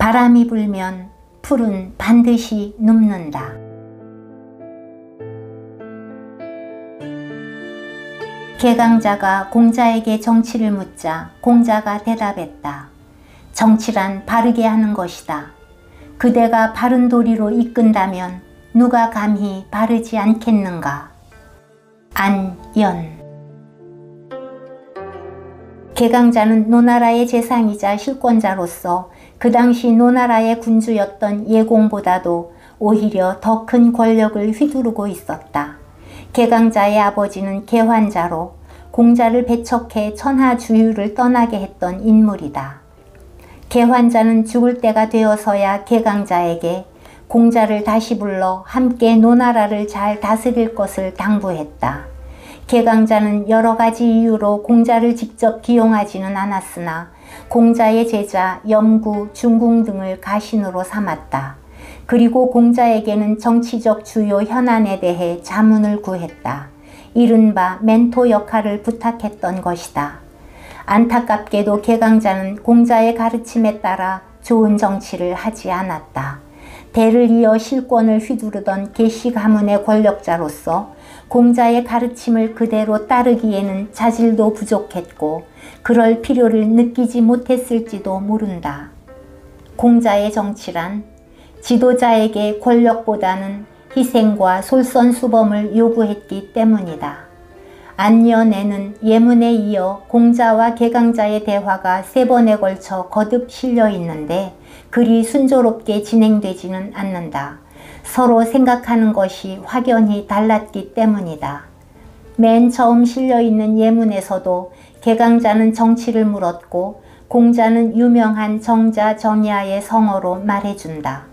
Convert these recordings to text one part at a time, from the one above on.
바람이 불면 풀은 반드시 눕는다. 개강자가 공자에게 정치를 묻자 공자가 대답했다. 정치란 바르게 하는 것이다. 그대가 바른 도리로 이끈다면 누가 감히 바르지 않겠는가. 안연. 개강자는 노나라의 재상이자 실권자로서 그 당시 노나라의 군주였던 예공보다도 오히려 더 큰 권력을 휘두르고 있었다. 개강자의 아버지는 개환자로 공자를 배척해 천하주유를 떠나게 했던 인물이다. 개환자는 죽을 때가 되어서야 개강자에게 공자를 다시 불러 함께 노나라를 잘 다스릴 것을 당부했다. 개강자는 여러 가지 이유로 공자를 직접 기용하지는 않았으나 공자의 제자 염구, 중궁 등을 가신으로 삼았다. 그리고 공자에게는 정치적 주요 현안에 대해 자문을 구했다. 이른바 멘토 역할을 부탁했던 것이다. 안타깝게도 개강자는 공자의 가르침에 따라 좋은 정치를 하지 않았다. 대를 이어 실권을 휘두르던 계시 가문의 권력자로서 공자의 가르침을 그대로 따르기에는 자질도 부족했고 그럴 필요를 느끼지 못했을지도 모른다. 공자의 정치란 지도자에게 권력보다는 희생과 솔선수범을 요구했기 때문이다. 안연에는 예문에 이어 공자와 개강자의 대화가 3번에 걸쳐 거듭 실려 있는데 그리 순조롭게 진행되지는 않는다. 서로 생각하는 것이 확연히 달랐기 때문이다. 맨 처음 실려있는 예문에서도 개강자는 정치를 물었고 공자는 유명한 정자 정야의 성어로 말해준다.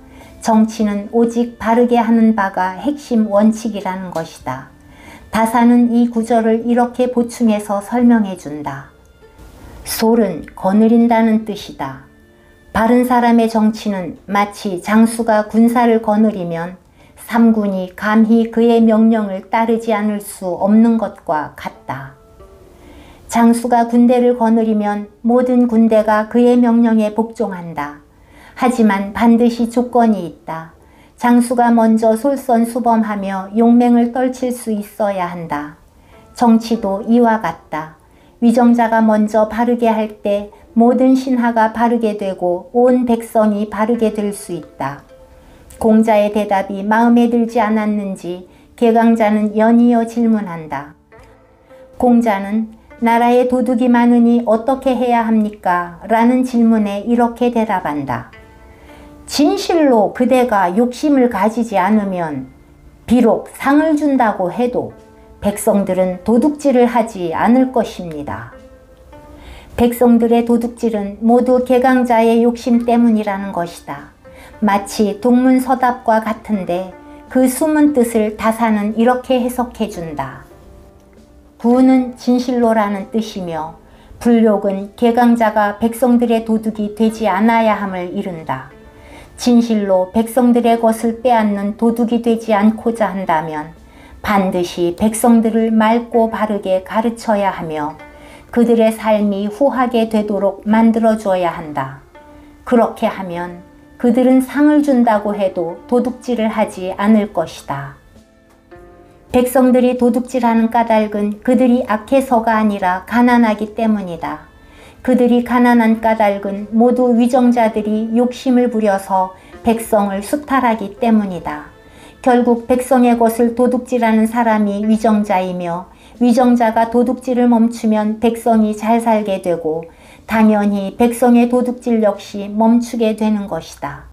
정치는 오직 바르게 하는 바가 핵심 원칙이라는 것이다. 다사는 이 구절을 이렇게 보충해서 설명해준다. 솔은 거느린다는 뜻이다. 바른 사람의 정치는 마치 장수가 군사를 거느리면 삼군이 감히 그의 명령을 따르지 않을 수 없는 것과 같다. 장수가 군대를 거느리면 모든 군대가 그의 명령에 복종한다. 하지만 반드시 조건이 있다. 장수가 먼저 솔선수범하며 용맹을 떨칠 수 있어야 한다. 정치도 이와 같다. 위정자가 먼저 바르게 할 때 모든 신하가 바르게 되고 온 백성이 바르게 될 수 있다. 공자의 대답이 마음에 들지 않았는지 개강자는 연이어 질문한다. 공자는 나라에 도둑이 많으니 어떻게 해야 합니까? 라는 질문에 이렇게 대답한다. 진실로 그대가 욕심을 가지지 않으면 비록 상을 준다고 해도 백성들은 도둑질을 하지 않을 것입니다. 백성들의 도둑질은 모두 개강자의 욕심 때문이라는 것이다. 마치 동문서답과 같은데 그 숨은 뜻을 다사는 이렇게 해석해준다. 구는 진실로라는 뜻이며 불욕은 개강자가 백성들의 도둑이 되지 않아야 함을 이룬다. 진실로 백성들의 것을 빼앗는 도둑이 되지 않고자 한다면 반드시 백성들을 맑고 바르게 가르쳐야 하며 그들의 삶이 후하게 되도록 만들어줘야 한다. 그렇게 하면 그들은 상을 준다고 해도 도둑질을 하지 않을 것이다. 백성들이 도둑질하는 까닭은 그들이 악해서가 아니라 가난하기 때문이다. 그들이 가난한 까닭은 모두 위정자들이 욕심을 부려서 백성을 수탈하기 때문이다. 결국 백성의 것을 도둑질하는 사람이 위정자이며 위정자가 도둑질을 멈추면 백성이 잘 살게 되고 당연히 백성의 도둑질 역시 멈추게 되는 것이다.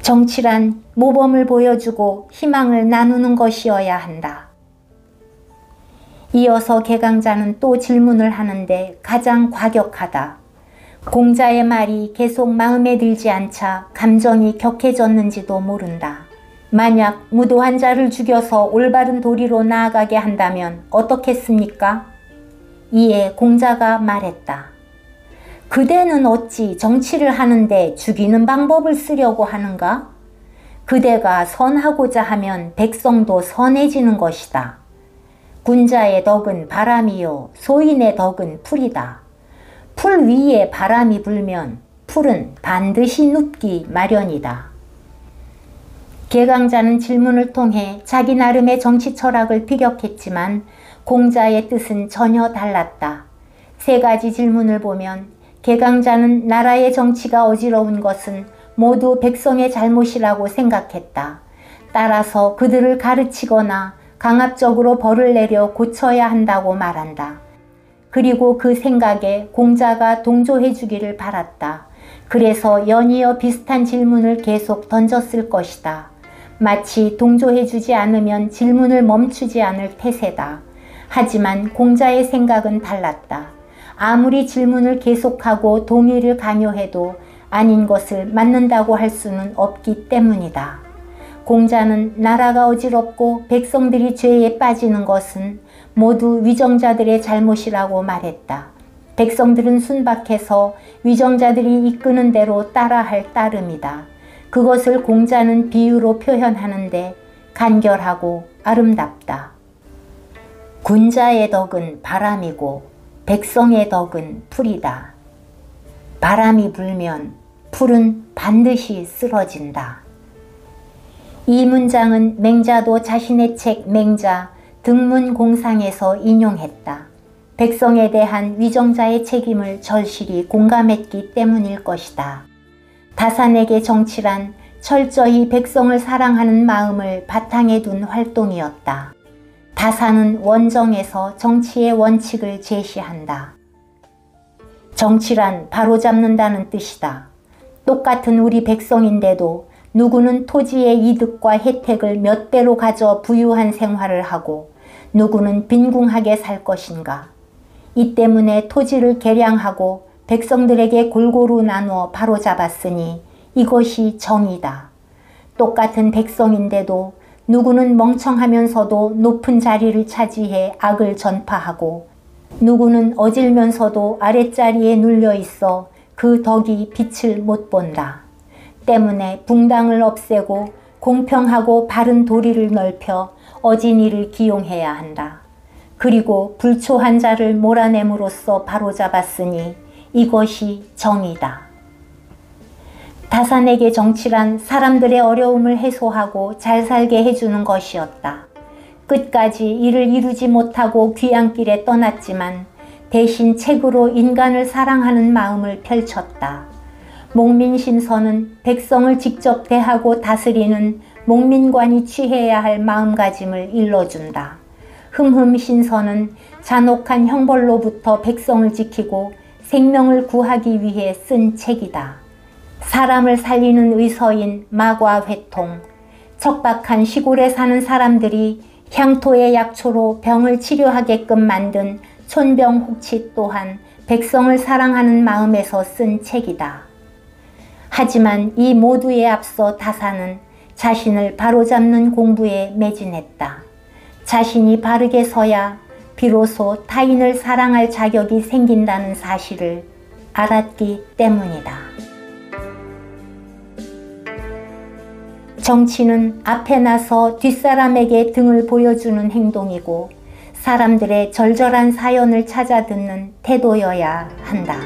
정치란 모범을 보여주고 희망을 나누는 것이어야 한다. 이어서 개강자는 또 질문을 하는데 가장 과격하다. 공자의 말이 계속 마음에 들지 않자 감정이 격해졌는지도 모른다. 만약 무도한 자를 죽여서 올바른 도리로 나아가게 한다면 어떻겠습니까? 이에 공자가 말했다. 그대는 어찌 정치를 하는데 죽이는 방법을 쓰려고 하는가? 그대가 선하고자 하면 백성도 선해지는 것이다. 군자의 덕은 바람이요 소인의 덕은 풀이다. 풀 위에 바람이 불면 풀은 반드시 눕기 마련이다. 개강자는 질문을 통해 자기 나름의 정치 철학을 피력했지만 공자의 뜻은 전혀 달랐다. 세 가지 질문을 보면 개강자는 나라의 정치가 어지러운 것은 모두 백성의 잘못이라고 생각했다. 따라서 그들을 가르치거나 강압적으로 벌을 내려 고쳐야 한다고 말한다. 그리고 그 생각에 공자가 동조해 주기를 바랐다. 그래서 연이어 비슷한 질문을 계속 던졌을 것이다. 마치 동조해 주지 않으면 질문을 멈추지 않을 태세다. 하지만 공자의 생각은 달랐다. 아무리 질문을 계속하고 동의를 강요해도 아닌 것을 맞는다고 할 수는 없기 때문이다. 공자는 나라가 어지럽고 백성들이 죄에 빠지는 것은 모두 위정자들의 잘못이라고 말했다. 백성들은 순박해서 위정자들이 이끄는 대로 따라할 따름이다. 그것을 공자는 비유로 표현하는데 간결하고 아름답다. 군자의 덕은 바람이고 백성의 덕은 풀이다. 바람이 불면 풀은 반드시 쓰러진다. 이 문장은 맹자도 자신의 책 맹자 등문공상에서 인용했다. 백성에 대한 위정자의 책임을 절실히 공감했기 때문일 것이다. 다산에게 정치란 철저히 백성을 사랑하는 마음을 바탕에 둔 활동이었다. 다산은 원정에서 정치의 원칙을 제시한다. 정치란 바로잡는다는 뜻이다. 똑같은 우리 백성인데도 누구는 토지의 이득과 혜택을 몇 배로 가져 부유한 생활을 하고 누구는 빈궁하게 살 것인가. 이 때문에 토지를 개량하고 백성들에게 골고루 나누어 바로잡았으니 이것이 정의다. 똑같은 백성인데도 누구는 멍청하면서도 높은 자리를 차지해 악을 전파하고 누구는 어질면서도 아랫자리에 눌려 있어 그 덕이 빛을 못 본다. 때문에 붕당을 없애고 공평하고 바른 도리를 넓혀 어진이를 기용해야 한다. 그리고 불초한 자를 몰아냄으로써 바로잡았으니 이것이 정의다. 다산에게 정치란 사람들의 어려움을 해소하고 잘 살게 해주는 것이었다. 끝까지 이를 이루지 못하고 귀양길에 떠났지만 대신 책으로 인간을 사랑하는 마음을 펼쳤다. 목민심서는 백성을 직접 대하고 다스리는 목민관이 취해야 할 마음가짐을 일러준다. 흠흠신서는 잔혹한 형벌로부터 백성을 지키고 생명을 구하기 위해 쓴 책이다. 사람을 살리는 의서인 마과회통, 척박한 시골에 사는 사람들이 향토의 약초로 병을 치료하게끔 만든 촌병혹치 또한 백성을 사랑하는 마음에서 쓴 책이다. 하지만 이 모두에 앞서 다산은 자신을 바로잡는 공부에 매진했다. 자신이 바르게 서야 비로소 타인을 사랑할 자격이 생긴다는 사실을 알았기 때문이다. 정치는 앞에 나서 뒷사람에게 등을 보여주는 행동이고 사람들의 절절한 사연을 찾아 듣는 태도여야 한다.